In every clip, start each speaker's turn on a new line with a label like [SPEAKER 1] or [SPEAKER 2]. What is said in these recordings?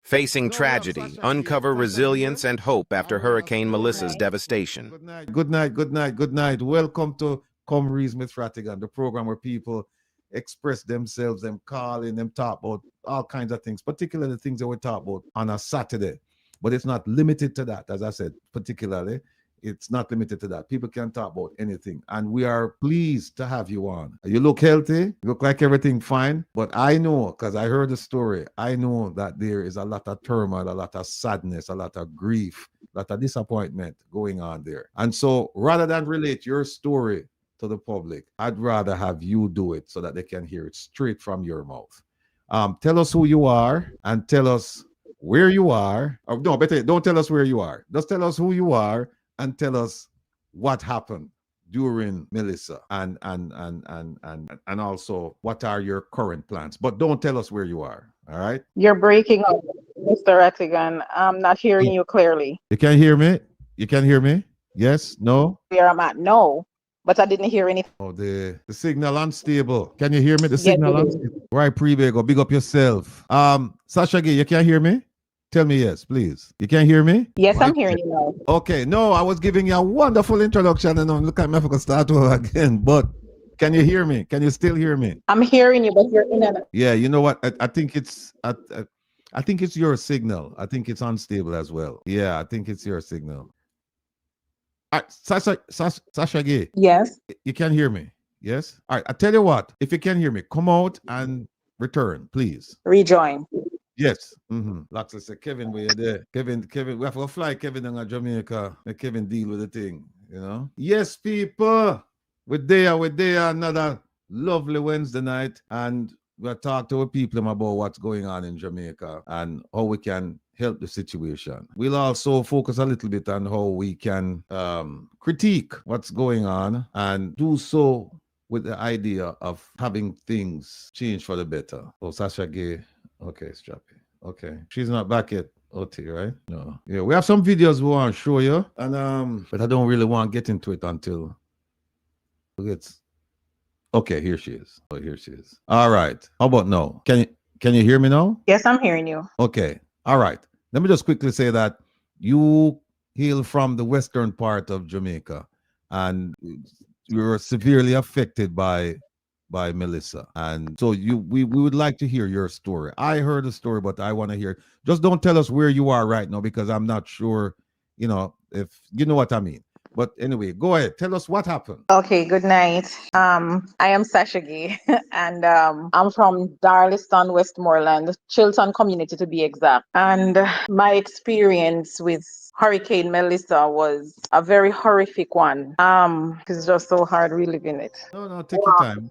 [SPEAKER 1] Facing tragedy, uncover resilience and hope after Hurricane Melissa's devastation.
[SPEAKER 2] Good night. Welcome to Come Reason with Rattigan, the program where people express themselves, them calling, them talk about all kinds of things, particularly the things that we talk about on a Saturday. But it's not limited to that, as I said, particularly. It's not limited to that. People can talk about anything. And we are pleased to have you on. You look healthy. You look like everything fine. But I know, because I heard the story, I know that there is a lot of turmoil, a lot of sadness, a lot of grief, a lot of disappointment going on there. And so rather than relate your story to the public, I'd rather have you do it so that they can hear it straight from your mouth. Tell us who you are and tell us where you are. Or no, better, don't tell us where you are. Just tell us who you are and tell us what happened during Melissa and also what are your current plans. But don't tell us where you are, all right?
[SPEAKER 3] You're breaking up, Mr. Rattigan. I'm not hearing you clearly.
[SPEAKER 2] You can hear me? You can hear me? Yes? No?
[SPEAKER 3] Where I'm at, no. But I didn't hear anything.
[SPEAKER 2] Oh, the signal unstable. Can you hear me? The signal unstable. Right, Pre-Bego, big up yourself. Sasha Gay, you can hear me? Tell me yes, please. You can hear me?
[SPEAKER 3] Yes, I'm hearing you now.
[SPEAKER 2] Okay, no, I was giving you a wonderful introduction and look at me if I can start over again. But can you hear me? Can you still hear me?
[SPEAKER 3] I'm hearing you, but you're in and out.
[SPEAKER 2] Yeah, you know what? I think it's I think it's your signal. I think it's unstable as well. Yeah, I think it's your signal. All right, Sasha Gay.
[SPEAKER 3] Yes.
[SPEAKER 2] You can hear me? Yes? All right, I tell you what, if you can hear me, come out and return, please.
[SPEAKER 3] Rejoin.
[SPEAKER 2] Yes. Lots of say, Kevin, where you there? Kevin, we have to fly Kevin in Jamaica. Let Kevin deal with the thing, you know? Yes, people. We're there another lovely Wednesday night, and we'll talk to our people about what's going on in Jamaica and how we can help the situation. We'll also focus a little bit on how we can critique what's going on and do so with the idea of having things change for the better. Oh, Sasha Gay. Okay, Strappy. Okay. She's not back yet, OT, right? No. Yeah, we have some videos we want to show you. And but I don't really want to get into it until it's okay, here she is. Oh, here she is. All right. How about now? Can you hear me now?
[SPEAKER 3] Yes, I'm hearing you.
[SPEAKER 2] Okay. All right. Let me just quickly say that you hail from the western part of Jamaica and you were severely affected by Melissa, and so we would like to hear your story. I heard the story, but I want to hear it. Just don't tell us where you are right now because I'm not sure, you know, if you know what I mean. But anyway, go ahead. Tell us what happened.
[SPEAKER 3] Okay, good night. I am Sasha Gay, and I'm from Darliston, Westmoreland, Chilton community to be exact. And my experience with Hurricane Melissa was a very horrific one. It's just so hard reliving it.
[SPEAKER 2] No, take your time.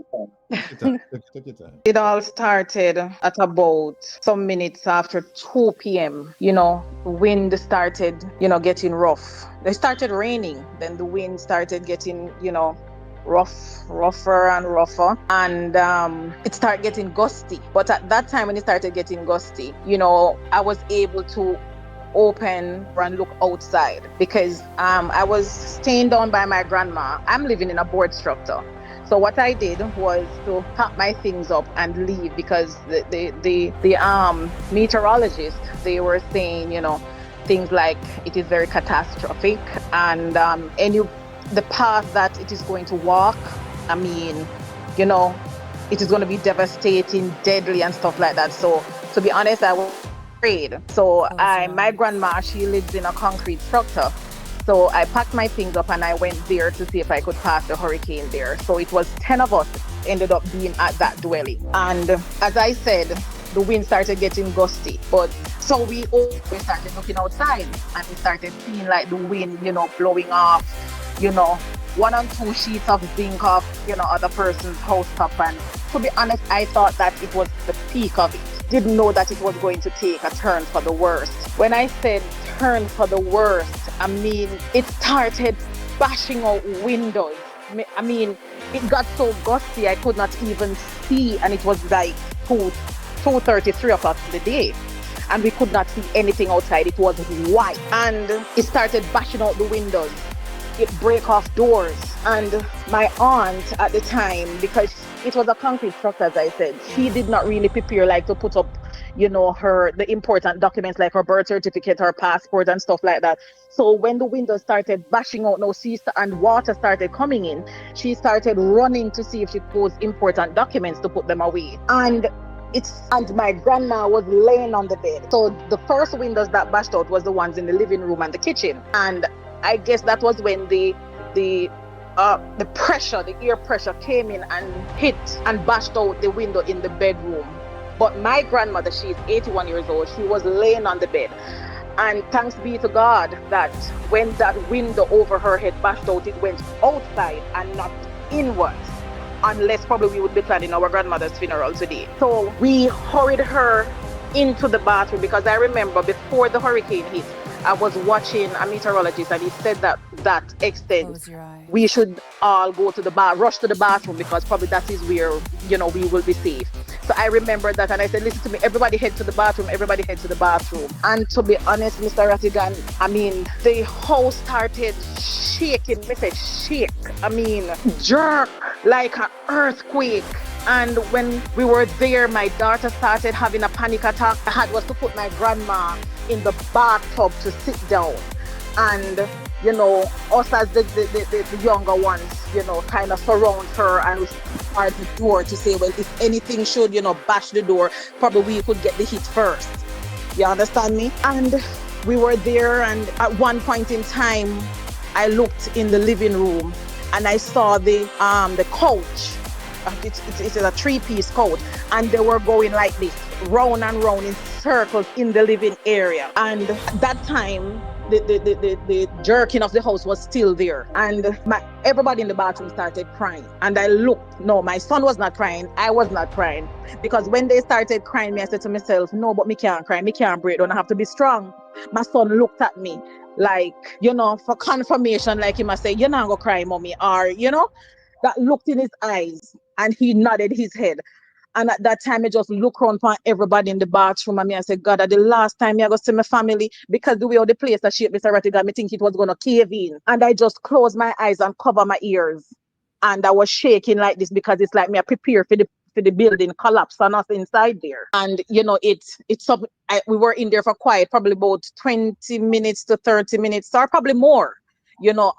[SPEAKER 2] Take your time.
[SPEAKER 3] It all started at about some minutes after 2 p.m. You know, the wind started, getting rough. It started raining. Then the wind started getting, rougher and rougher. And it started getting gusty. But at that time when it started getting gusty, I was able to open and look outside because I was staying down by my grandma. I'm living in a board structure. So what I did was to pack my things up and leave because the meteorologists, they were saying, things like it is very catastrophic and the path that it is going to walk, it is going to be devastating, deadly and stuff like that. So to be honest, I was afraid. So my grandma, she lives in a concrete structure. So I packed my things up and I went there to see if I could pass the hurricane there. So it was 10 of us ended up being at that dwelling. And as I said, the wind started getting gusty. So we started looking outside and we started seeing like the wind, blowing off, 1 and 2 sheets of zinc off, other person's house top. And to be honest, I thought that it was the peak of it. Didn't know that it was going to take a turn for the worst. When I said turn for the worst, it started bashing out windows. It got so gusty I could not even see, and it was like 2:30, 3 o'clock in the day. And we could not see anything outside. It was white. And it started bashing out the windows. It break off doors. And my aunt at the time, because it was a concrete structure, as I said, she did not really prepare to put up, the important documents like her birth certificate, her passport and stuff like that. So when the windows started bashing out, and water started coming in, she started running to see if she could important documents to put them away. And my grandma was laying on the bed. So the first windows that bashed out was the ones in the living room and the kitchen. And I guess that was when the air pressure came in and hit and bashed out the window in the bedroom. But my grandmother, she's 81 years old, she was laying on the bed. And thanks be to God that when that window over her head bashed out, it went outside and not inwards. Unless probably we would be planning our grandmother's funeral today. So we hurried her into the bathroom, because I remember before the hurricane hit, I was watching a meteorologist and he said that extent we should all go to rush to the bathroom, because probably that is where, we will be safe. So I remember that, and I said, listen to me, everybody head to the bathroom. And to be honest, Mr. Rattigan, the house started shaking. Me say shake. Jerk like an earthquake. And when we were there, my daughter started having a panic attack. I had was to put my grandma in the bathtub to sit down. And, us as the younger ones, kind of surround her and we start the door to say, well, if anything should, bash the door, probably we could get the hit first. You understand me? And we were there, and at one point in time, I looked in the living room and I saw the couch. It is a 3-piece couch, and they were going like this, round and round in circles in the living area. And that time, the jerking of the house was still there, and everybody in the bathroom started crying. And I looked. No, my son was not crying. I was not crying, because when they started crying, I said to myself, no, but me can't cry. Me can't break down. I have to be strong. My son looked at me like, for confirmation, like he must say, you're not gonna cry, mommy, or that looked in his eyes, and he nodded his head. And at that time, I just look around for everybody in the bathroom, and I said, God, at the last time I go see my family, because the way of the place that shaped Mr. Rattigan, I think it was going to cave in. And I just closed my eyes and cover my ears. And I was shaking like this, because it's like me, I prepare for the building collapse and us inside there. And, we were in there for quiet, probably about 20 minutes to 30 minutes, or probably more,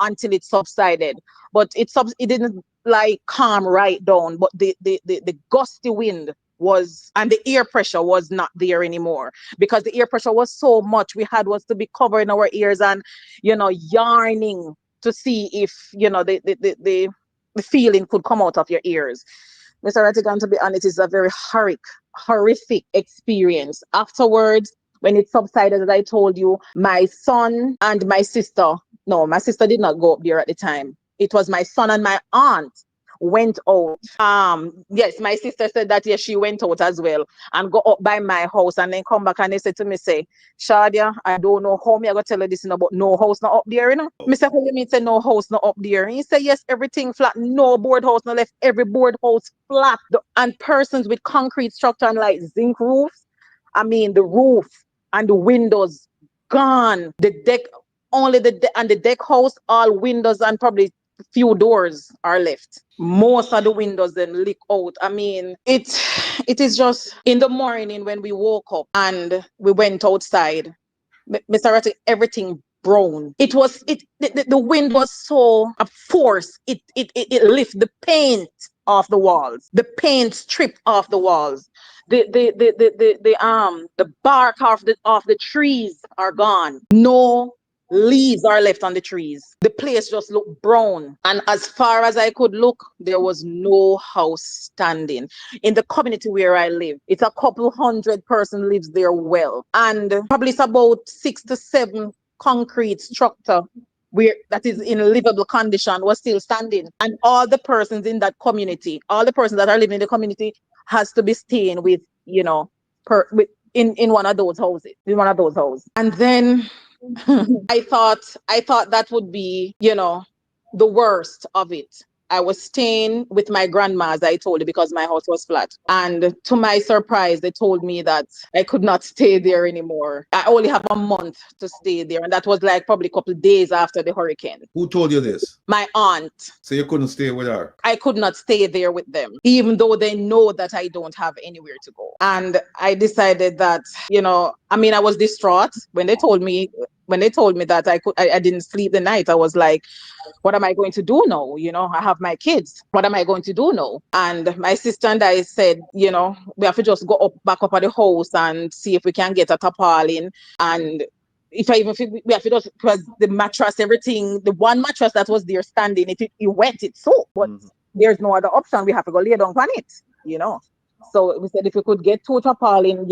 [SPEAKER 3] until it subsided. But it didn't like calm right down, but the gusty wind was, and the air pressure was not there anymore, because the air pressure was so much. We had was to be covering our ears and, yarning to see if, the feeling could come out of your ears. Mr. Rattigan, to be honest, it's a very horrific experience. Afterwards, when it subsided, as I told you, my son and my sister did not go up there at the time. It was my son and my aunt went out. Yes, my sister said that, yes, she went out as well and go up by my house, and then come back and they said to me, say, Shadia, I don't know how me I go tell her this, but no house not up there, Me say, how you mean say no house not up there? And he said, yes, everything flat, no board house no left, every board house flat. And persons with concrete structure and like zinc roofs, the roof and the windows gone. The deck, only the deck house, all windows and probably few doors are left. Most of the windows then leak out. It is just in the morning when we woke up and we went outside, Mr. Rattigan, everything brown. The wind was so a force. It lifted the paint off the walls. The paint stripped off the walls. The bark off the trees are gone. No leaves are left on the trees. The place just looked brown. And as far as I could look, there was no house standing. In the community where I live, it's a couple hundred person lives there well. And probably it's about 6 to 7 concrete structure where that is in livable condition was still standing. And all the persons in that community, all the persons that are living in the community has to be staying with, in one of those houses. And then I thought that would be, the worst of it. I was staying with my grandma, as I told you, because my house was flat. And to my surprise, they told me that I could not stay there anymore. I only have a month to stay there. And that was like probably a couple of days after the hurricane.
[SPEAKER 2] Who told you this?
[SPEAKER 3] My aunt.
[SPEAKER 2] So you couldn't stay with her?
[SPEAKER 3] I could not stay there with them, even though they know that I don't have anywhere to go. And I decided that, I was distraught when they told me that I didn't sleep the night. I was like, what am I going to do now? I have my kids. What am I going to do now? And my sister and I said, we have to just go back up at the house and see if we can get a tarpaulin. And we have to just, because the mattress, everything, the one mattress that was there standing, it wet, it's soaked. But there's no other option. We have to go lay down on it, So we said if we could get two tarpaulin,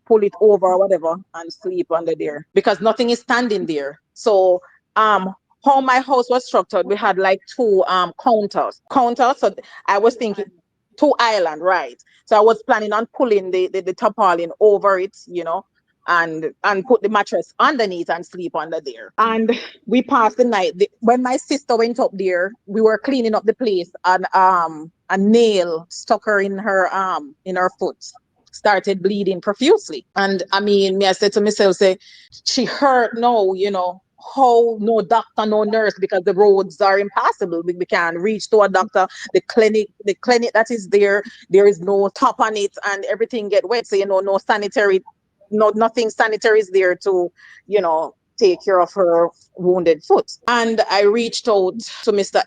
[SPEAKER 3] pull it over or whatever and sleep under there, because nothing is standing there. So how my house was structured, we had like two counters. So I was thinking 2 island, right? So I was planning on pulling the tarpaulin over it, and put the mattress underneath and sleep under there. And we passed the night. When my sister went up there, we were cleaning up the place, and a nail stuck her in her foot, started bleeding profusely. And I said to myself, say, she hurt now, how no doctor, no nurse, because the roads are impassable. We can't reach to a doctor. The clinic that is there is no top on it, and everything get wet. So no sanitary. Nothing sanitary is there to, take care of her wounded foot. And I reached out to Mr.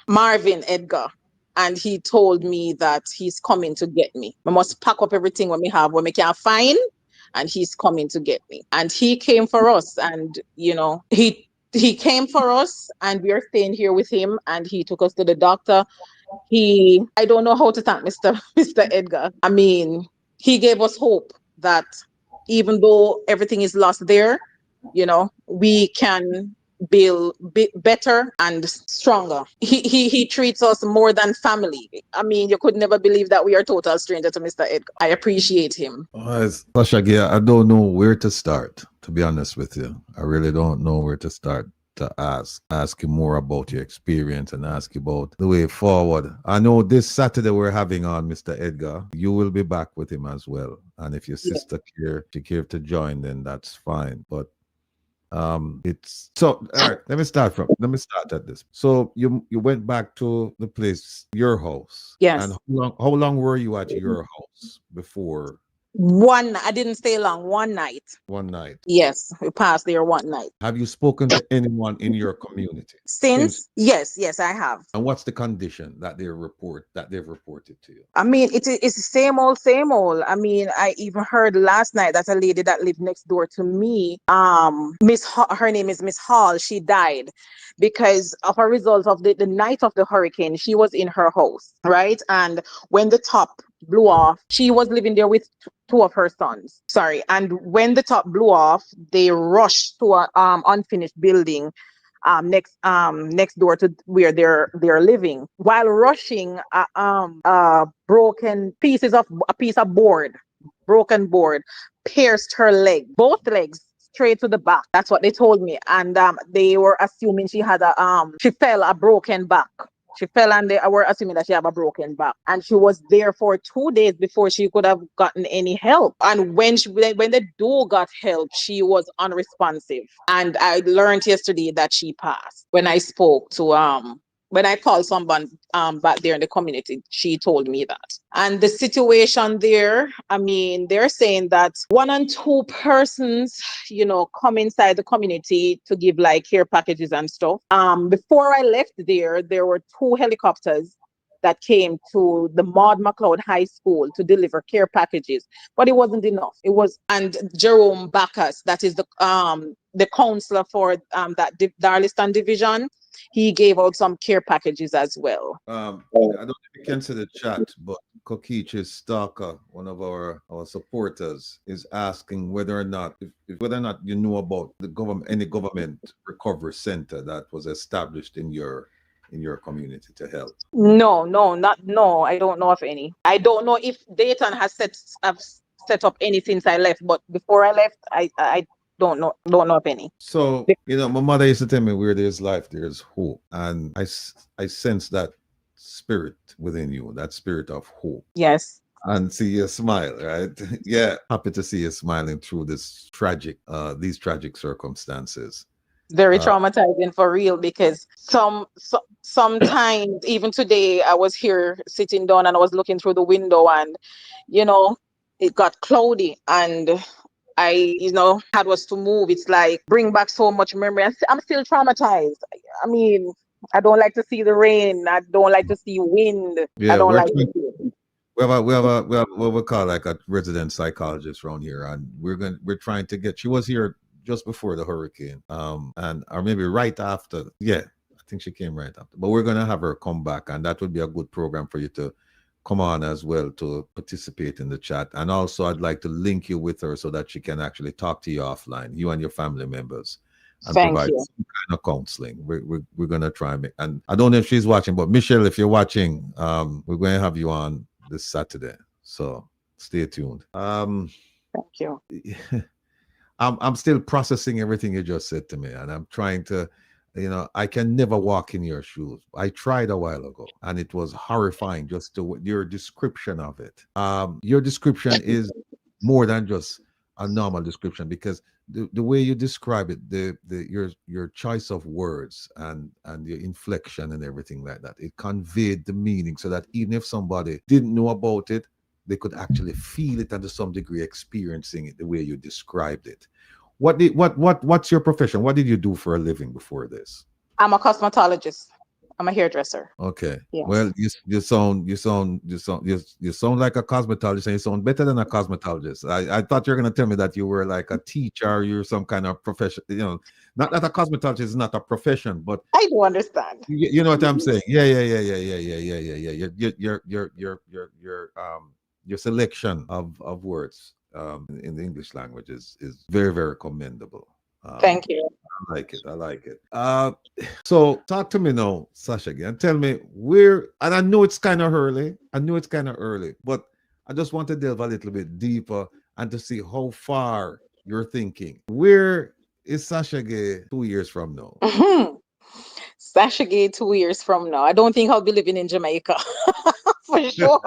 [SPEAKER 3] Marvin Edgar, and he told me that he's coming to get me. I must pack up everything when we can find, and he's coming to get me. And he came for us, and, he came for us, and we are staying here with him, and he took us to the doctor. I don't know how to thank Mr. Edgar. He gave us hope that even though everything is lost there, we can build better and stronger. He treats us more than family. You could never believe that we are total stranger to Mr. Edgar. I appreciate him.
[SPEAKER 2] Sasha Gay, I don't know where to start, to be honest with you. I really don't know where to start to ask you more about your experience and ask you about the way forward. I know this Saturday we're having on Mr. Edgar. You will be back with him as well. And if your sister care to join, then that's fine. But it's so all right. Let me start at this. So you went back to the place, your house.
[SPEAKER 3] Yes.
[SPEAKER 2] And how long were you at your house before?
[SPEAKER 3] I didn't stay long. One night.
[SPEAKER 2] One night.
[SPEAKER 3] Yes, we passed there one night.
[SPEAKER 2] Have you spoken to anyone in your community
[SPEAKER 3] since? Yes, I have.
[SPEAKER 2] And what's the condition that they've reported to you?
[SPEAKER 3] It's the same old. I even heard last night that a lady that lived next door to me, her name is Miss Hall, she died because of a result of the night of the hurricane. She was in her house, right? And when the top blew off, she was living there with two of her sons. And when the top blew off, they rushed to a unfinished building next door to where they're living. While rushing, a piece of broken board pierced her leg, both legs, straight to the back. That's what they told me. And they were assuming she had she fell a broken back. She fell and they were assuming that she had a broken back. And she was there for 2 days before she could have gotten any help. And when the duo got help, she was unresponsive. And I learned yesterday that she passed. When I spoke to when I called someone back there in the community, she told me that. And the situation there, they're saying that 1 and 2 persons, come inside the community to give like care packages and stuff. Before I left there were 2 helicopters that came to the Maud McLeod High School to deliver care packages, but it wasn't enough. And Jerome Bacchus, that is the counselor for that Darliston division, he gave out some care packages as well. I don't know
[SPEAKER 2] if you can see the chat, but Kokichi Stalker, one of our supporters, is asking whether or not you know about any government recovery center that was established in your community to help.
[SPEAKER 3] No, I don't know of any. I don't know if Dayton has set up any since I left, but before I left, I don't know of any.
[SPEAKER 2] So, my mother used to tell me where there's life, there's hope. And I sense that spirit within you, that spirit of hope.
[SPEAKER 3] Yes.
[SPEAKER 2] And see you smile, right? Yeah, happy to see you smiling through this these tragic circumstances.
[SPEAKER 3] Very traumatizing for real, because sometimes even today I was here sitting down and I was looking through the window, and it got cloudy, and I had was to move. It's like bring back so much memory. I'm still traumatized. I mean, I don't like to see the rain. I don't like to see wind.
[SPEAKER 2] Yeah,
[SPEAKER 3] I don't like
[SPEAKER 2] what we call like a resident psychologist around here, and we're trying to get. She was here just before the hurricane, or maybe right after. Yeah, I think she came right after. But we're gonna have her come back, and that would be a good program for you to come on as well to participate in the chat. And also, I'd like to link you with her so that she can actually talk to you offline, you and your family members, and provide some kind of counseling. We're gonna try and I don't know if she's watching, but Michelle, if you're watching, we're going to have you on this Saturday. So stay tuned.
[SPEAKER 3] Thank you.
[SPEAKER 2] I'm still processing everything you just said to me, and I'm trying to, I can never walk in your shoes. I tried a while ago, and it was horrifying just to your description of it. Your description is more than just a normal description, because the way you describe it, your choice of words and your inflection and everything like that, it conveyed the meaning, so that even if somebody didn't know about it, they could actually feel it and to some degree experiencing it the way you described it. What's your profession? What did you do for a living before this?
[SPEAKER 3] I'm a cosmetologist. I'm a hairdresser.
[SPEAKER 2] Okay.
[SPEAKER 3] Yes.
[SPEAKER 2] Well, you sound like a cosmetologist, and you sound better than a cosmetologist. I thought you were gonna tell me that you were like a teacher, or you're some kind of profession. Not that a cosmetologist is not a profession, but
[SPEAKER 3] I do understand.
[SPEAKER 2] You know what I'm saying? Yeah. Your selection of words in the English language is very, very commendable.
[SPEAKER 3] Thank you.
[SPEAKER 2] I like it. So talk to me now, Sasha Gay, and tell me where, and I know it's kind of early, but I just want to delve a little bit deeper and to see how far you're thinking. Where is Sasha Gay 2 years from now?
[SPEAKER 3] Sasha Gay 2 years from now. I don't think I'll be living in Jamaica for sure.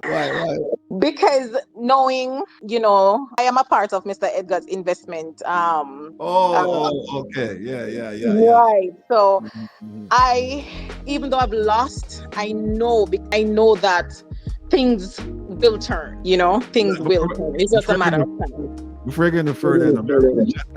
[SPEAKER 2] Why?
[SPEAKER 3] Because knowing, I am a part of Mr. Edgar's investment.
[SPEAKER 2] Okay. Yeah.
[SPEAKER 3] Right. So even though I've lost, I know that things will turn, things will turn. It's just a matter of time.
[SPEAKER 2] Before you go further,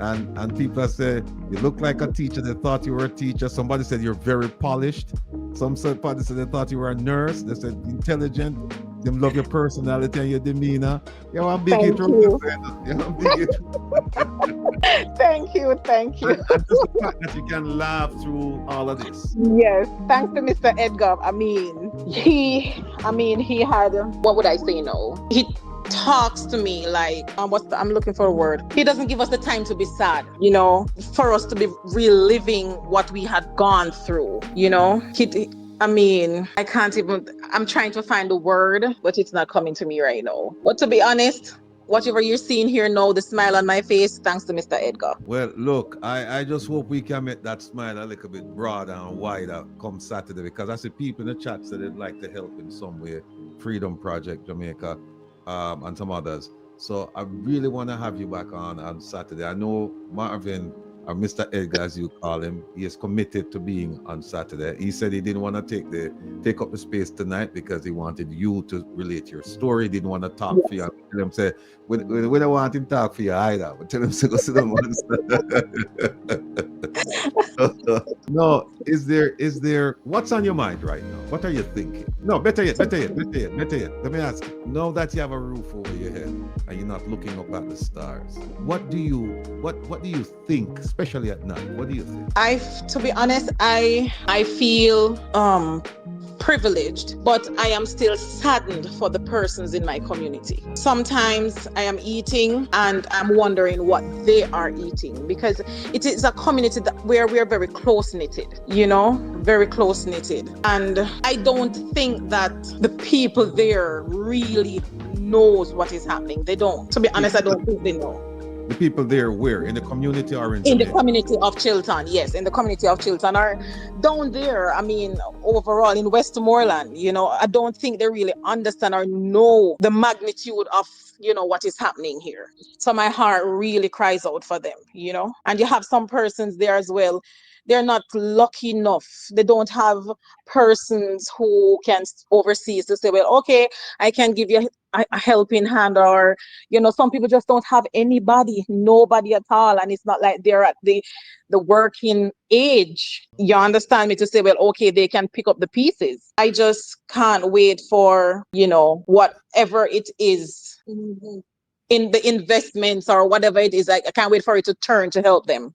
[SPEAKER 2] and people say you look like a teacher. They thought you were a teacher. Somebody said you're very polished. Somebody said they thought you were a nurse. They said intelligent. They love your personality and your demeanor. I'm big
[SPEAKER 3] Thank you. Thank you.
[SPEAKER 2] And just the fact that you can laugh through all of this.
[SPEAKER 3] Yes, thanks to Mr. Edgar. He had, what would I say now? He talks to me like, I'm looking for a word. He doesn't give us the time to be sad, for us to be reliving what we had gone through, I can't even, I'm trying to find a word, but it's not coming to me right now. But to be honest, whatever you're seeing here now, the smile on my face, thanks to Mr. Edgar.
[SPEAKER 2] Well, look, I just hope we can make that smile a little bit broader and wider come Saturday, because I see people in the chat say they'd like to help in some way. Freedom Project Jamaica, and some others. So I really want to have you back on Saturday. I know Marvin, or Mr. Edgar, as you call him, he is committed to being on Saturday. He said he didn't want to take up the space tonight because he wanted you to relate your story. He didn't want to talk for you. I tell him, say, we don't want him to talk for you either. But tell him to go sit down. No, is there, what's on your mind right now? What are you thinking? No, better yet. Let me ask you, now that you have a roof over your head and you're not looking up at the stars, what do you think, especially at night? What do you think?
[SPEAKER 3] To be honest, I feel privileged, but I am still saddened for the persons in my community. Sometimes I am eating and I'm wondering what they are eating, because it is a community where we are very close-knitted, very close-knitted. And I don't think that the people there really knows what is happening. They don't. To be honest, I don't think they know.
[SPEAKER 2] The people there where? In the community or in
[SPEAKER 3] In the
[SPEAKER 2] Jamaica?
[SPEAKER 3] community of Chilton, yes, in the community of Chilton, or down there. I mean, overall in Westmoreland, I don't think they really understand or know the magnitude of, what is happening here. So my heart really cries out for them, And you have some persons there as well. They're not lucky enough. They don't have persons who can oversee to say, well, okay, I can give you a helping hand, or some people just don't have nobody at all, and it's not like they're at the working age. You understand me, to say, well, okay, they can pick up the pieces. I just can't wait for whatever it is in the investments or whatever it is. I can't wait for it to turn to help them.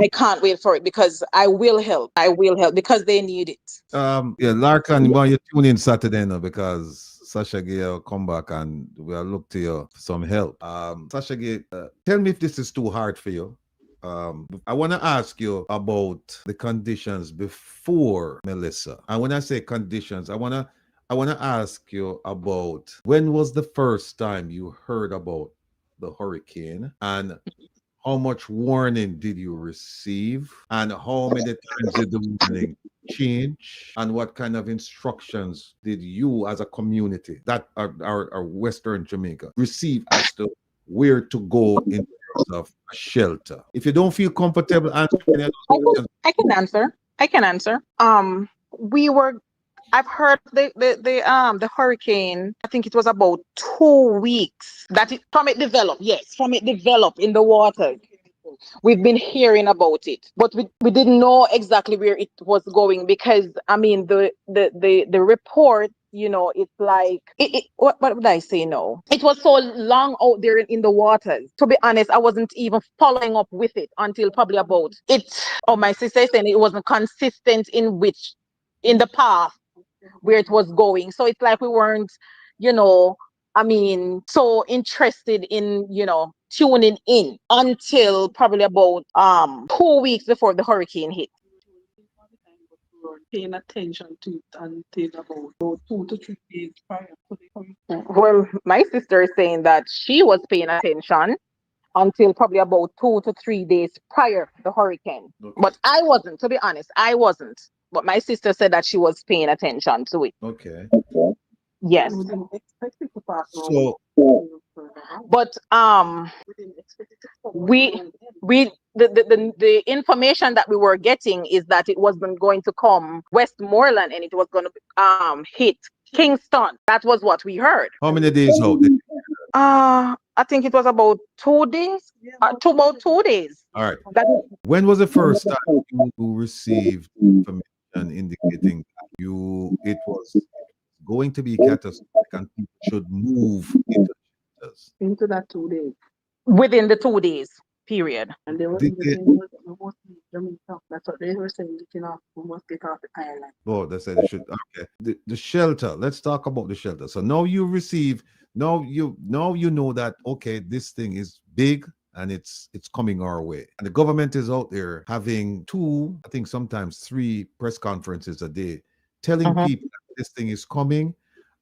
[SPEAKER 3] I can't wait for it, because I will help because they need it.
[SPEAKER 2] Larkin, well, you tune in Saturday now, because Sasha Gay will come back and we'll look to you for some help. Sasha Gay, tell me if this is too hard for you. I want to ask you about the conditions before Melissa. And when I say conditions, I want to ask you about, when was the first time you heard about the hurricane, and how much warning did you receive, and how many times did the warning change, and what kind of instructions did you as a community that are Western Jamaica receive as to where to go in terms of a shelter? If you don't feel comfortable answering
[SPEAKER 3] I can answer. I've heard the hurricane. I think it was about 2 weeks from it developed. Yes, from it developed in the water. We've been hearing about it, but we didn't know exactly where it was going, because I mean the report, it's like what would I say? No, it was so long out there in the waters. To be honest, I wasn't even following up with it until probably about it. Oh, my sister saying it wasn't consistent in the path where it was going. So it's like we weren't, so interested in, tuning in until probably about 2 weeks before the hurricane hit.
[SPEAKER 4] Paying attention to it until about 2 to 3 days prior to the hurricane.
[SPEAKER 3] Well, my sister is saying that she was paying attention until probably about 2 to 3 days prior to the hurricane.
[SPEAKER 2] Okay.
[SPEAKER 3] But I wasn't, to be honest, I wasn't. But my sister said that she was paying attention to it.
[SPEAKER 2] Okay.
[SPEAKER 3] Yes.
[SPEAKER 4] We didn't expect it to pass.
[SPEAKER 2] So,
[SPEAKER 3] But
[SPEAKER 4] We didn't expect it to come.
[SPEAKER 3] the information that we were getting is that it wasn't going to come Westmoreland, and it was going to hit Kingston. That was what we heard.
[SPEAKER 2] how many days out?
[SPEAKER 3] I think it was about 2 days. About 2 days.
[SPEAKER 2] All right.
[SPEAKER 3] That is,
[SPEAKER 2] When was the first time you received information indicating that it was going to be catastrophic and people should move
[SPEAKER 4] Into that 2 days.
[SPEAKER 3] within the 2 days period.
[SPEAKER 4] And they were
[SPEAKER 2] Did they-
[SPEAKER 4] Jamaica. That's what they were saying. We must get off the island.
[SPEAKER 2] Oh, they said they should. Okay. The shelter. Let's talk about the shelter. So now you receive. Now you know that, okay, this thing is big and it's coming our way. And the government is out there having 2, I think sometimes 3 press conferences a day, telling people that this thing is coming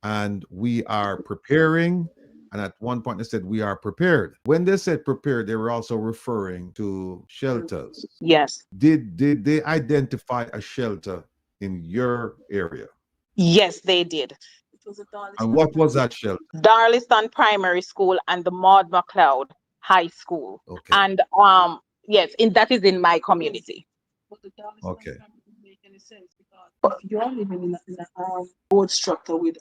[SPEAKER 2] and we are preparing. And at one point they said we are prepared. When they said prepared, they were also referring to shelters.
[SPEAKER 3] Yes.
[SPEAKER 2] Did they identify a shelter in your area?
[SPEAKER 3] Yes, they did.
[SPEAKER 4] It was a Darlington.
[SPEAKER 2] And what was that shelter?
[SPEAKER 3] Darliston Primary School and the Maud McLeod High School.
[SPEAKER 2] Okay.
[SPEAKER 3] And yes, that is in my community.
[SPEAKER 4] But the Darlington
[SPEAKER 2] Okay.
[SPEAKER 4] doesn't make any sense, because if you're living in a board structure with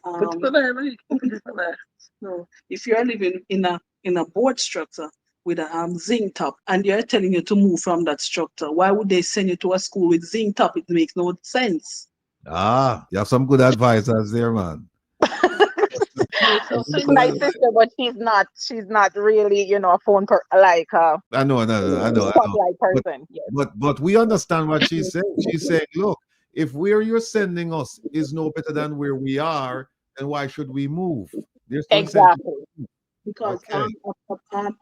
[SPEAKER 4] no, if you're living in a board structure with a zinc top, and you're telling you to move from that structure, why would they send you to a school with zinc top? It makes no sense.
[SPEAKER 2] You have some good advisors there, man.
[SPEAKER 3] My sister, but she's not really, a phone like
[SPEAKER 2] I know.
[SPEAKER 3] spotlight person. Yes.
[SPEAKER 2] But we understand what she's saying. She's saying, look, if where you're sending us is no better than where we are, then why should we move? There's no sense.
[SPEAKER 3] Exactly.
[SPEAKER 4] Because
[SPEAKER 2] Okay.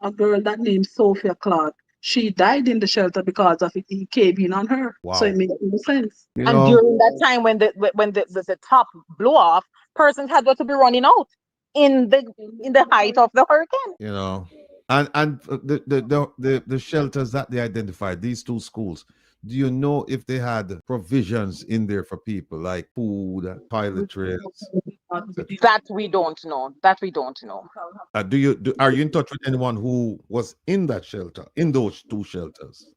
[SPEAKER 4] a girl that named Sophia Clark, she died in the shelter because of it caving in on her.
[SPEAKER 2] Wow.
[SPEAKER 4] So it makes no sense.
[SPEAKER 2] You
[SPEAKER 3] And
[SPEAKER 2] know,
[SPEAKER 3] during that time when the top blew off, persons had got to be running out in the height of the hurricane.
[SPEAKER 2] you know, And the shelters that they identified, these two schools, do you know if they had provisions in there for people like food, toiletries?
[SPEAKER 3] That we don't know. That we don't know.
[SPEAKER 2] Are you in touch with anyone who was in that shelter, in those two shelters,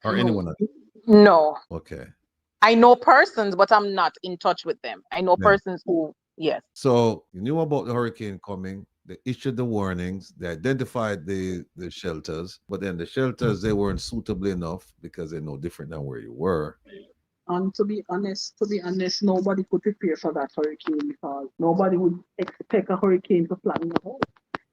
[SPEAKER 2] or anyone else?
[SPEAKER 3] No.
[SPEAKER 2] Okay.
[SPEAKER 3] I know persons, but I'm not in touch with them. I know
[SPEAKER 2] Yeah.
[SPEAKER 3] persons who, yes.
[SPEAKER 2] So you knew about the hurricane coming. They issued the warnings. They identified the shelters, but then the shelters, they weren't suitable enough because they're no different than where you were.
[SPEAKER 4] And to be honest, nobody could prepare for that hurricane because nobody would expect a hurricane to flatten your house.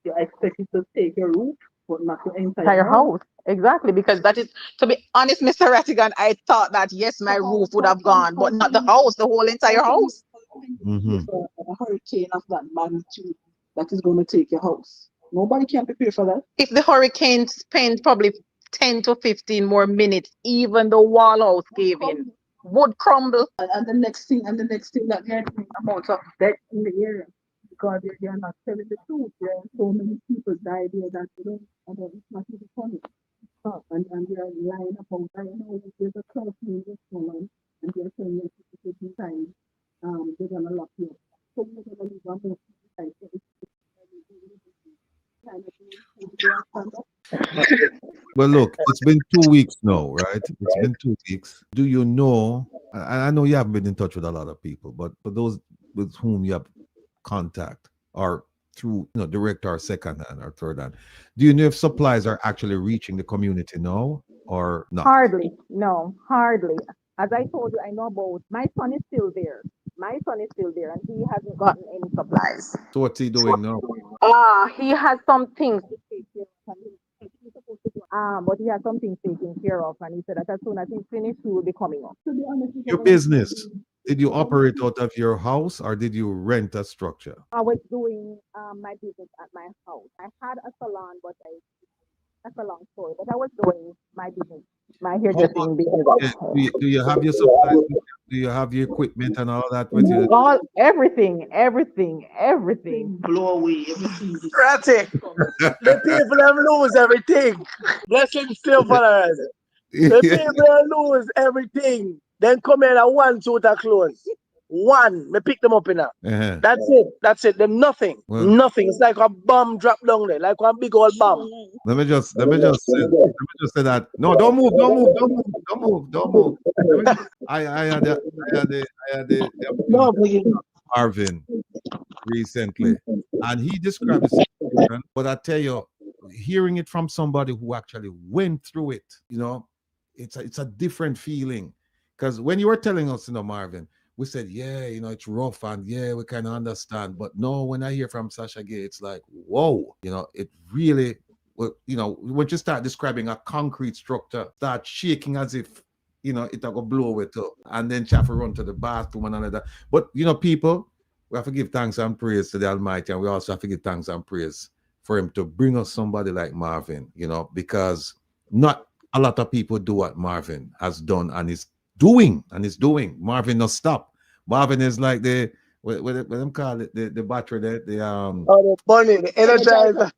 [SPEAKER 4] You expect it to take your roof, but not to enter
[SPEAKER 3] Your house. Exactly, because that is, to be honest, Mr. Rattigan, I thought that yes, my roof would have gone, but not the house, the whole entire house.
[SPEAKER 4] A hurricane of that magnitude that is going to take your house. Nobody can prepare for that.
[SPEAKER 3] If the hurricane spent probably 10 to 15 more minutes, even the wall house gave in, would crumble.
[SPEAKER 4] And the next thing that they're doing amount of death in the area because they are not telling the truth. There are so many people died there that it's not even funny. And they are lying about, I know there's a curfew in this woman, and they're saying that it's a time, they're going to lock you up. So you're going to leave one more time.
[SPEAKER 2] Well, look, it's been 2 weeks now, right? It's been 2 weeks. Do you know? I know you haven't been in touch with a lot of people, but for those with whom you have contact or through, direct or second hand or third hand, do you know if supplies are actually reaching the community now or not?
[SPEAKER 3] Hardly. No, hardly. As I told you, I know about my son is still there. And he hasn't gotten any supplies.
[SPEAKER 2] So what's he doing now?
[SPEAKER 3] He has some things to take care of. And he's supposed to do, but he has some things taken care of, and he said that as soon as he's finished, he will be coming up. To be honest,
[SPEAKER 2] Your business, did you operate out of your house or did you rent a structure?
[SPEAKER 3] I was doing my business at my house. I had a salon, but that's a long story. But I was doing my business, my hairdressing business.
[SPEAKER 2] Yeah, do you have your supplies? Do you have your equipment and all that with you?
[SPEAKER 3] Everything.
[SPEAKER 4] Blow away everything.
[SPEAKER 5] Ratty, the people them lose everything. Blessing still followers. The people them lose everything. Then come in and one suit of clothes. One, me pick them up in that. That's it. Them nothing. Nothing. It's like a bomb drop down there, like one big old bomb.
[SPEAKER 2] Let me just say that. No, don't move. I had Marvin recently, and he described the situation. But I tell you, hearing it from somebody who actually went through it, it's a different feeling. Because when you were telling us, Marvin, we said, yeah, it's rough and yeah, we can understand. But no, when I hear from Sasha Gay, it's like, whoa, it really, when you start describing a concrete structure, start shaking as if, it'll go blow it up. And then you have to run to the bathroom and all of that. But, people, we have to give thanks and praise to the Almighty. And we also have to give thanks and praise for him to bring us somebody like Marvin, because not a lot of people do what Marvin has done and is doing. Marvin no stop. Marvin is like what them call it, the battery there,
[SPEAKER 5] the bunny, the energizer.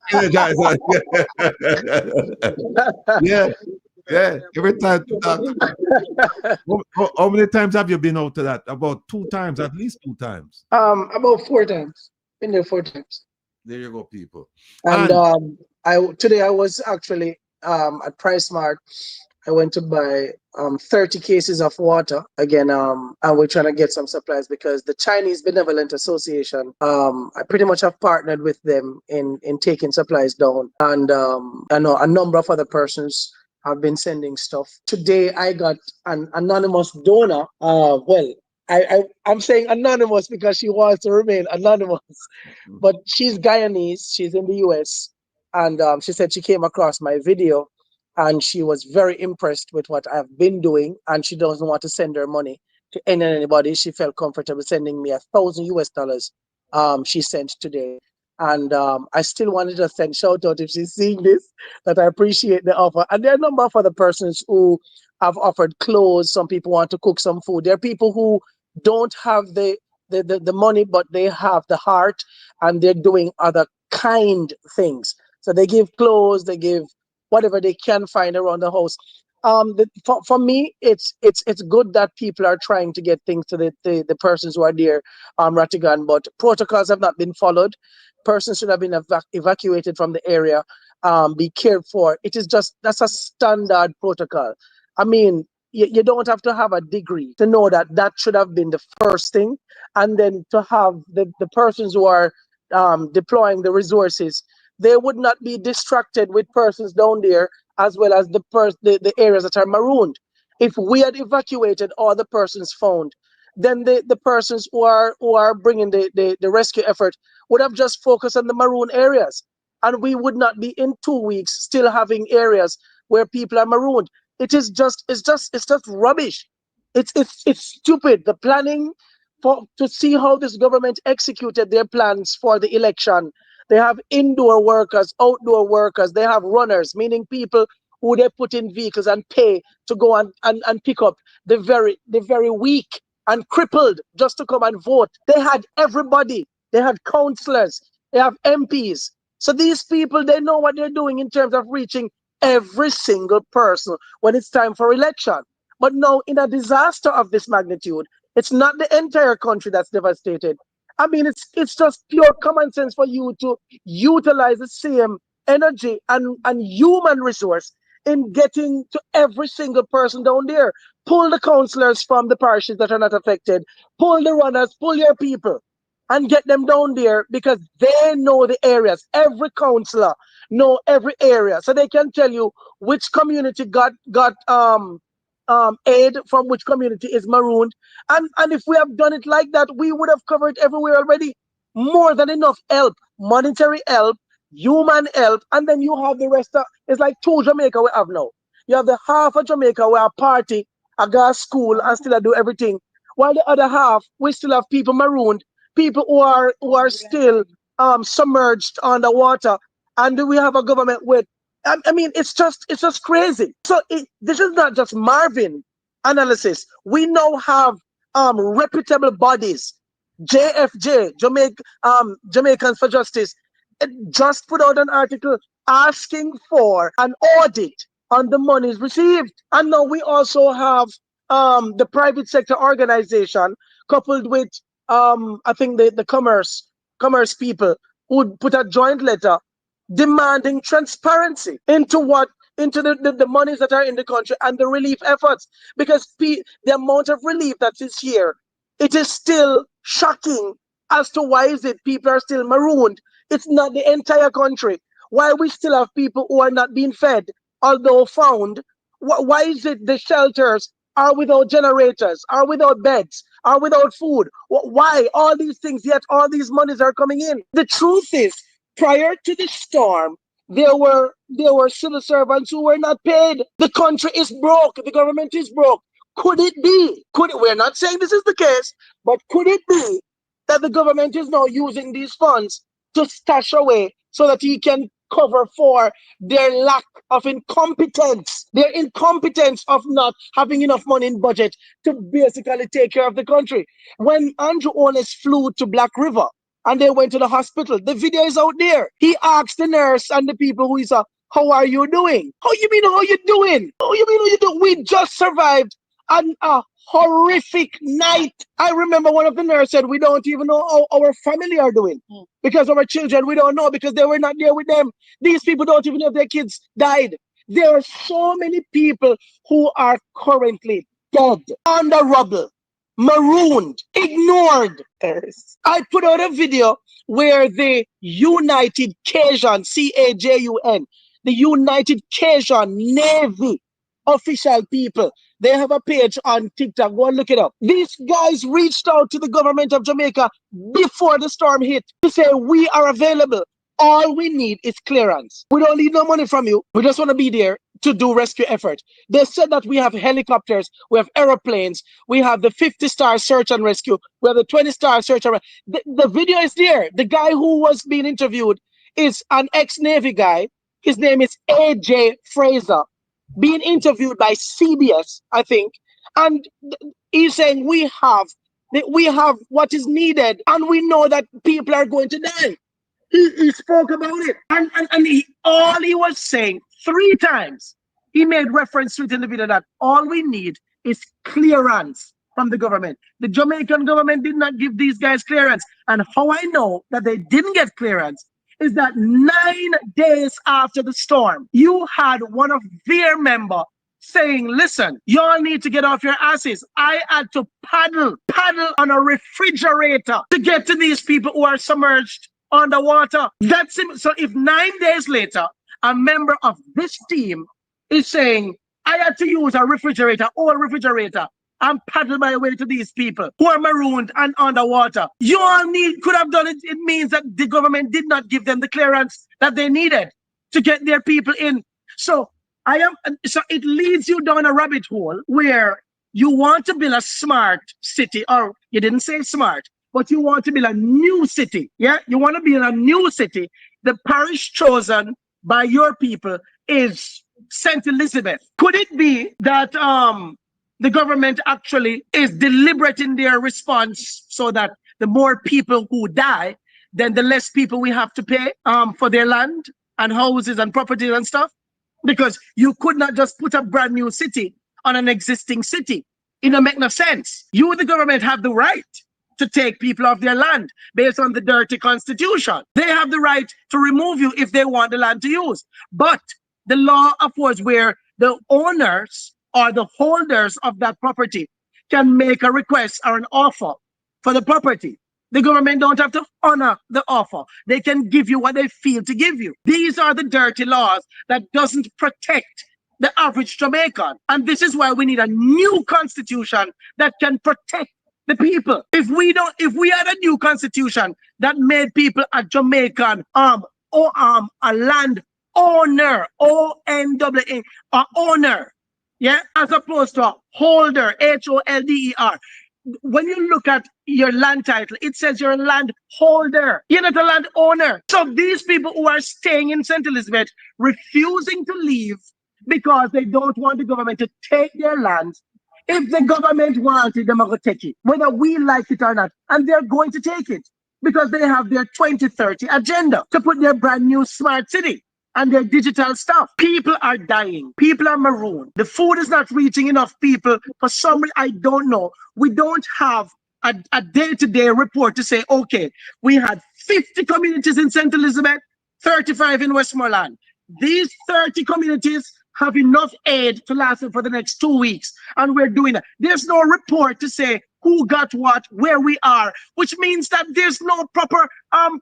[SPEAKER 2] Yeah. Every time how many times have you been out to that? About 2 times, at least 2 times.
[SPEAKER 5] About 4 times. Been there 4 times.
[SPEAKER 2] There you go, people.
[SPEAKER 5] And today I was actually at Price Mart. I went to buy 30 cases of water again, and we're trying to get some supplies because the Chinese Benevolent Association, I pretty much have partnered with them in taking supplies down, and I know a number of other persons have been sending stuff. Today I got an anonymous donor. I'm saying anonymous because she wants to remain anonymous, but she's Guyanese. She's in the US, and she said she came across my video. And she was very impressed with what I've been doing, and she doesn't want to send her money to anybody. She felt comfortable sending me $1,000 she sent today. And I still wanted to send shout out if she's seeing this, that I appreciate the offer. And there are a number of other persons who have offered clothes. Some people want to cook some food. There are people who don't have the money, but they have the heart, and they're doing other kind things. So they give clothes, they give whatever they can find around the house. For me, it's good that people are trying to get things to the persons who are there, Rattigan, but protocols have not been followed. Persons should have been evacuated from the area, be cared for. That's a standard protocol. I mean, you don't have to have a degree to know that that should have been the first thing, and then to have the persons who are deploying the resources, they would not be distracted with persons down there as well as the areas that are marooned. If we had evacuated all the persons found, then the persons who are bringing the rescue effort would have just focused on the maroon areas, and we would not be in 2 weeks still having areas where people are marooned. It's just rubbish. It's stupid. The planning to see how this government executed their plans for the election. They have indoor workers, outdoor workers. They have runners, meaning people who they put in vehicles and pay to go and pick up the very weak and crippled just to come and vote. They had everybody. They had councillors. They have MPs. So these people, they know what they're doing in terms of reaching every single person when it's time for election. But now, in a disaster of this magnitude, it's not the entire country that's devastated. I mean, it's just pure common sense for you to utilize the same energy and human resource in getting to every single person down there. Pull the councillors from the parishes that are not affected. Pull the runners, pull your people, and get them down there because they know the areas. Every councillor know every area, so they can tell you which community got aid from which community is marooned. And if we have done it like that, we would have covered everywhere already. More than enough help, monetary help, human help, and then you have the rest of it's like 2 Jamaica we have now. You have the half of Jamaica where a party, a go to school and still do everything. While the other half, we still have people marooned, people who are still submerged underwater, and we have a government with I mean, it's just crazy. So this is not just Marvin analysis. We now have reputable bodies. JFJ, Jamaicans for Justice, just put out an article asking for an audit on the monies received. And now we also have the private sector organization coupled with I think the commerce people who put a joint letter demanding transparency into the monies that are in the country and the relief efforts, because the amount of relief that is here, it is still shocking as to why is it people are still marooned. It's not the entire country. Why we still have people who are not being fed, although found. Why is it the shelters are without generators, are without beds, are without food? Why all these things, yet all these monies are coming in? The truth is, prior to the storm, there were civil servants who were not paid. The country is broke. The government is broke. Could it be? We're not saying this is the case, but could it be that the government is now using these funds to stash away so that he can cover for their lack of incompetence, their incompetence of not having enough money in budget to basically take care of the country? When Andrew Ones flew to Black River, and they went to the hospital. The video is out there. He asked the nurse and the people who is how are you doing? How you mean how you doing? How you mean how you doing? We just survived a horrific night. I remember one of the nurses said, we don't even know how our family are doing. Because our children, we don't know because they were not there with them. These people don't even know if their kids died. There are so many people who are currently dead on the rubble, marooned, ignored. I put out a video where the United Cajun, Cajun, the United Cajun Navy official people, they have a page on TikTok. Go and look it up. These guys reached out to the government of Jamaica before the storm hit to say, we are available. All we need is clearance. We don't need no money from you. We just want to be there to do rescue effort. They said that we have helicopters, we have aeroplanes, we have the 50-star search and rescue, we have the 20-star search and rescue. The video is there. The guy who was being interviewed is an ex-Navy guy. His name is AJ Fraser, being interviewed by CBS, I think. And he's saying we have what is needed, and we know that people are going to die. He spoke about it. And all he was saying 3 times, he made reference to it in the video that all we need is clearance from the government. The Jamaican government did not give these guys clearance. And how I know that they didn't get clearance is that 9 days after the storm, you had one of their members saying, listen, y'all need to get off your asses. I had to paddle on a refrigerator to get to these people who are submerged underwater. That's it. So if 9 days later, a member of this team is saying, I had to use a refrigerator, old refrigerator, and paddle my way to these people who are marooned and underwater. You all could have done it. It means that the government did not give them the clearance that they needed to get their people in. So it leads you down a rabbit hole where you want to build a smart city, or you didn't say smart, but you want to build a new city. Yeah, you want to build a new city. The parish chosen by your people is St. Elizabeth. Could it be that the government actually is deliberate in their response so that the more people who die, then the less people we have to pay for their land and houses and properties and stuff? Because you could not just put a brand new city on an existing city. It don't make no sense. You, the government, have the right to take people off their land based on the dirty constitution. They have the right to remove you if they want the land to use. But the law affords where the owners or the holders of that property can make a request or an offer for the property. The government don't have to honor the offer. They can give you what they feel to give you. These are the dirty laws that doesn't protect the average Jamaican. And this is why we need a new constitution that can protect the people. If we had a new constitution that made people a Jamaican or a land owner, O-N-W-A, a owner, yeah, as opposed to a holder, H-O-L-D-E-R. When you look at your land title, it says you're a land holder. You're not a land owner. So these people who are staying in St. Elizabeth, refusing to leave because they don't want the government to take their land. If the government wanted them to take it, whether we like it or not, and they're going to take it because they have their 2030 agenda to put their brand new smart city and their digital stuff. People are dying. People are marooned. The food is not reaching enough people. For some reason, I don't know. We don't have a day-to-day report to say, okay, we had 50 communities in St. Elizabeth, 35 in Westmoreland. These 30 communities have enough aid to last them for the next 2 weeks. And we're doing that. There's no report to say who got what, where we are, which means that there's no proper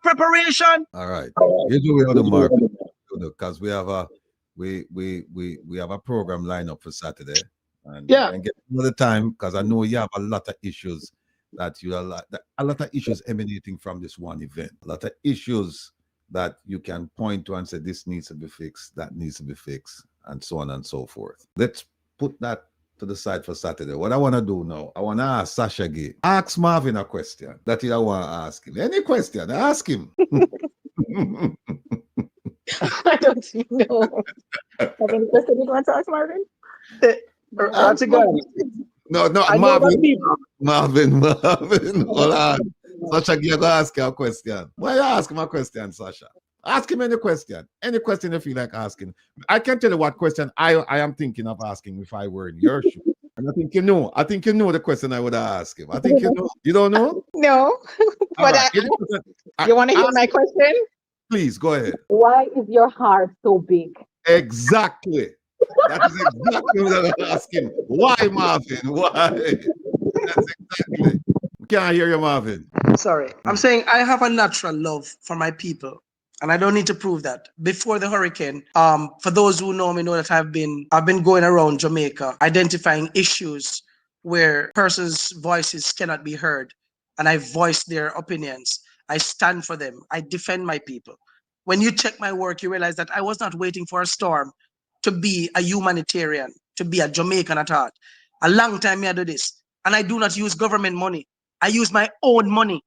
[SPEAKER 5] preparation.
[SPEAKER 2] All right. Here's what we have to mark, because we have a program lined up for Saturday. And get another time, because I know you have a lot of issues a lot of issues emanating from this one event. A lot of issues that you can point to and say this needs to be fixed, that needs to be fixed, and so on and so forth. Let's put that to the side for Saturday. What I want to do now, I want to ask Sasha Gay. Ask Marvin a question that I want to ask him. Any question, ask him.
[SPEAKER 3] I don't know. Have any question you want to ask Marvin?
[SPEAKER 5] Rattigan.
[SPEAKER 2] No, Marvin. Hold on. Sasha Gay, go ask you a question. Why you ask him a question, Sasha? Ask him any question. Any question you feel like asking. I can tell you what question I am thinking of asking if I were in your shoes. And I think you know. I think you know the question I would ask him. I think you know. You don't know?
[SPEAKER 3] No. But
[SPEAKER 2] right.
[SPEAKER 3] You want to hear my question?
[SPEAKER 2] Please, go ahead.
[SPEAKER 3] Why is your heart so big?
[SPEAKER 2] Exactly. That is exactly what I'm asking. Why, Marvin? Why? That's exactly. Can I hear you, Marvin?
[SPEAKER 5] Sorry. I'm saying I have a natural love for my people. And I don't need to prove that. Before the hurricane, for those who know me know that I've been going around Jamaica identifying issues where persons' voices cannot be heard. And I voice their opinions. I stand for them. I defend my people. When you check my work, you realize that I was not waiting for a storm to be a humanitarian, to be a Jamaican at heart. A long time I do this. And I do not use government money. I use my own money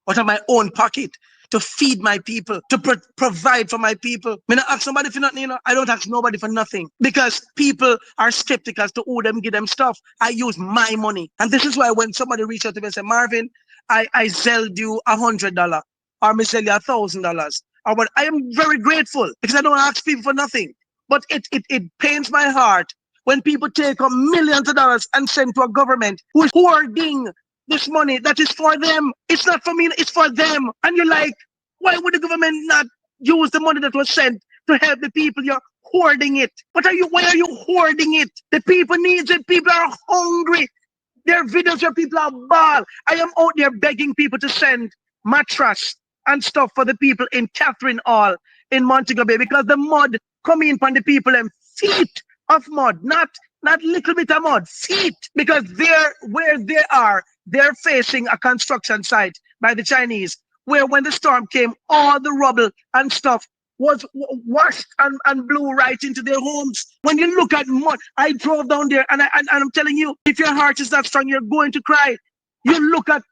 [SPEAKER 5] out of my own pocket to feed my people, to provide for my people. I don't ask somebody for nothing, I don't ask nobody for nothing, because people are skeptical as to who them give them stuff. I use my money. And this is why when somebody reaches out to me and say, Marvin, I zelled you $100 or me sell you $1,000.
[SPEAKER 6] or what. I am very grateful because I don't ask people for nothing. But it pains my heart when people take millions of dollars and send to a government who is hoarding this money that is for them. It's not for me, it's for them. And you're like, why would the government not use the money that was sent to help the people? You're hoarding it. Why are you hoarding it? The people need it. People are hungry. There are videos where people are bald. I am out there begging people to send mattress and stuff for the people in Catherine Hall in Montego Bay because the mud come in from the people and feet of mud, not little bit of mud, feet, because where they are, they're facing a construction site by the Chinese, where when the storm came, all the rubble and stuff was washed and blew right into their homes. When you look at mud, I drove down there and I'm telling you, if your heart is not strong, you're going to cry. You look at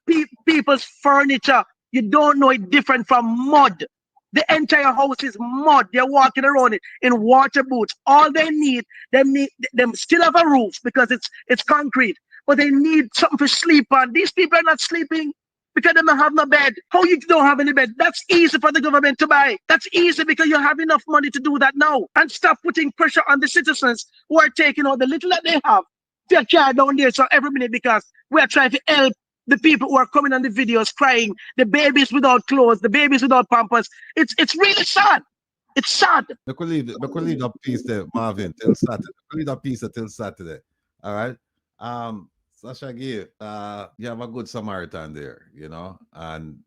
[SPEAKER 6] people's furniture, you don't know it different from mud. The entire house is mud. They're walking around it in water boots. All they need, them still have a roof because it's concrete, but they need something to sleep on. These people are not sleeping because they don't have no bed. How you don't have any bed? That's easy for the government to buy. That's easy because you have enough money to do that now. And stop putting pressure on the citizens who are taking out the little that they have. They're carried down there so every minute because we are trying to help the people who are coming on the videos crying, the babies without clothes, the babies without pampers. It's really sad. It's sad.
[SPEAKER 2] We could leave that piece there, Marvin, till Saturday. We could leave that piece there till Saturday. All right. Sasha Gay, you have a good Samaritan there, you know, and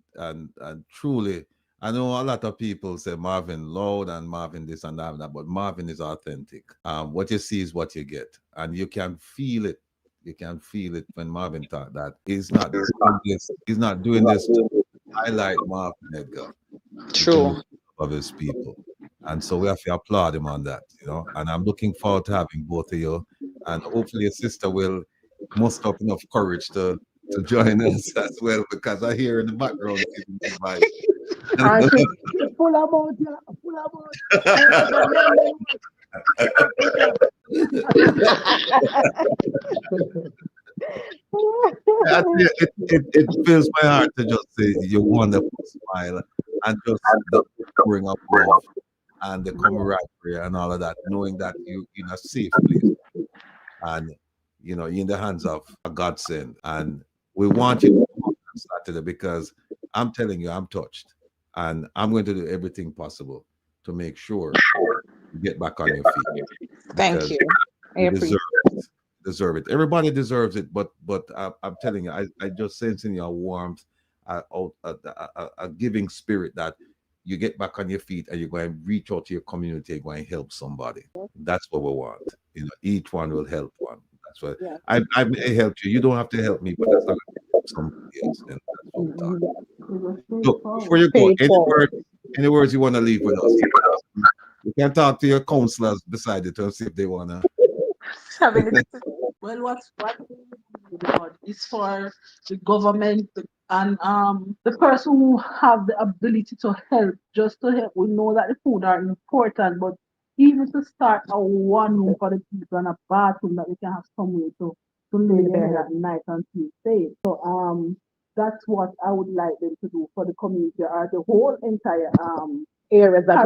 [SPEAKER 2] truly, I know a lot of people say Marvin loud and Marvin this and that, but Marvin is authentic. What you see is what you get, and you can feel it. You can feel it when Marvin thought that he's not doing this to highlight Marvin Edgar.
[SPEAKER 3] True.
[SPEAKER 2] Of his people. And so we have to applaud him on that, you know. And I'm looking forward to having both of you. And hopefully your sister will muster up enough courage to join us as well, because I hear in the background
[SPEAKER 4] full about
[SPEAKER 2] it fills my heart to just see your wonderful smile and just the pouring of love and the camaraderie and all of that, knowing that you're in a safe place and you know you're in the hands of a godsend. And we want you to come on Saturday because I'm telling you, I'm touched, and I'm going to do everything possible to make sure you get back on your feet.
[SPEAKER 3] Thank you. I appreciate it.
[SPEAKER 2] Deserve it. Everybody deserves it, but I'm telling you, I just sense in your warmth, a giving spirit that you get back on your feet and you're going to reach out to your community, you're going to help somebody. That's what we want. You know, each one will help one. That's what I may help you. You don't have to help me, but that's not going to help somebody else. And that's what we're talking about. Look, before you go, any words you want to leave with us? You can talk to your counselors beside you to see if they want to.
[SPEAKER 4] Well, what is for the government and the person who have the ability to help, just to help. We know that the food are important, but even to start a one room for the people and a bathroom that they can have somewhere to lay there at night and feel safe. So that's what I would like them to do for the community or the whole entire
[SPEAKER 3] Areas
[SPEAKER 4] that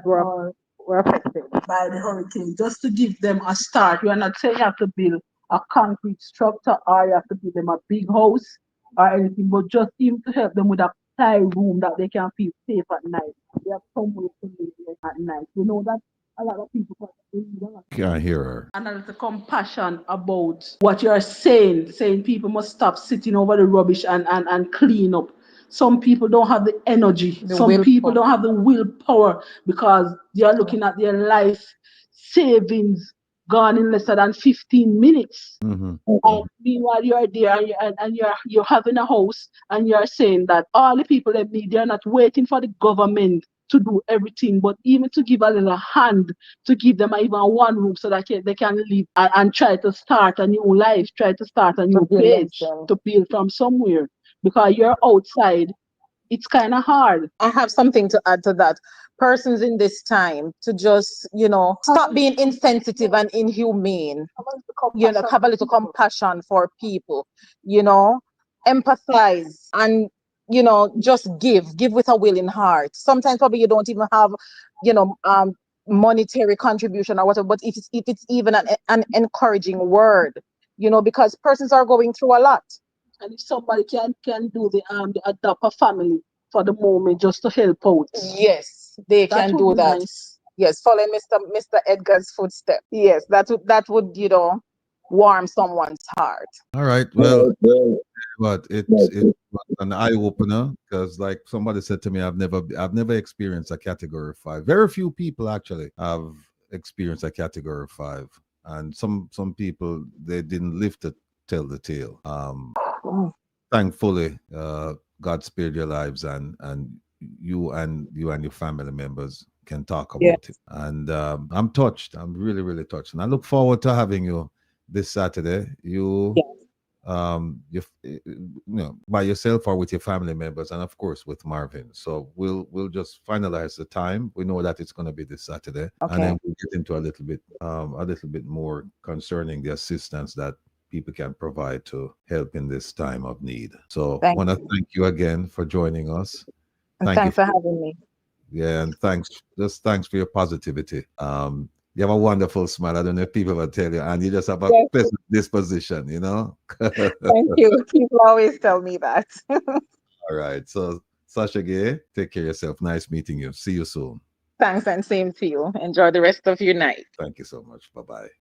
[SPEAKER 4] were affected by the hurricane, just to give them a start. You are not saying you have to build a concrete structure or you have to give them a big house or anything, but just even to help them with a tile room that they can feel safe at night. They have somewhere to live at night. You know that a lot of people
[SPEAKER 2] can't hear her.
[SPEAKER 4] And a little compassion about what you're saying people must stop sitting over the rubbish and clean up. Some people don't have the energy. Some people don't have the willpower because they are looking at their life savings gone in less than 15 minutes. Meanwhile, you're there and you're having a house and you're saying that all the people that need, they're not waiting for the government to do everything, but even to give a little hand, to give them even one room so that they can live and try to start a new life, try to start a new page, to build from somewhere. Because you're outside, it's kind of hard.
[SPEAKER 3] I have something to add to that. Persons in this time to just, stop being insensitive and inhumane. Have a little compassion for people, empathize and you know, just give with a willing heart. Sometimes probably you don't even have, you know, monetary contribution or whatever, but if it's even an encouraging word, you know, because persons are going through a lot.
[SPEAKER 4] And if somebody can do the adopt a family for the moment just to help out.
[SPEAKER 3] Yes, they
[SPEAKER 4] That
[SPEAKER 3] can
[SPEAKER 4] would
[SPEAKER 3] do
[SPEAKER 4] be
[SPEAKER 3] that.
[SPEAKER 4] nice.
[SPEAKER 3] Yes, follow Mr. Edgar's footstep. Yes, that would, you know, warm someone's heart.
[SPEAKER 2] All right. Well, but it was an eye opener because, like somebody said to me, I've never experienced a Category 5. Very few people actually have experienced a Category 5, and some people they didn't live to tell the tale.
[SPEAKER 3] Mm.
[SPEAKER 2] Thankfully, God spared your lives, and you and your family members can talk about
[SPEAKER 3] Yes.
[SPEAKER 2] it. And I'm touched. I'm really, really touched, and I look forward to having you this Saturday. You
[SPEAKER 3] Yes.
[SPEAKER 2] you know, by yourself or with your family members, and of course with Marvin. So we'll just finalize the time. We know that it's going to be this Saturday, and
[SPEAKER 3] Okay.
[SPEAKER 2] then we'll get into a little bit more concerning the assistance that people can provide to help in this time of need. So
[SPEAKER 3] Thank
[SPEAKER 2] want to
[SPEAKER 3] you.
[SPEAKER 2] thank you again for joining us.
[SPEAKER 3] And
[SPEAKER 2] Thank you.
[SPEAKER 3] thanks for having me.
[SPEAKER 2] Yeah, and thanks for your positivity. You have a wonderful smile. I don't know if people will tell you, and you just have a
[SPEAKER 3] Yes.
[SPEAKER 2] pleasant disposition, you know.
[SPEAKER 3] Thank you. People always tell me that.
[SPEAKER 2] All right. So, Sasha Gay, take care of yourself. Nice meeting you. See you soon.
[SPEAKER 3] Thanks, and same to you. Enjoy the rest of your night.
[SPEAKER 2] Thank you so much. Bye bye.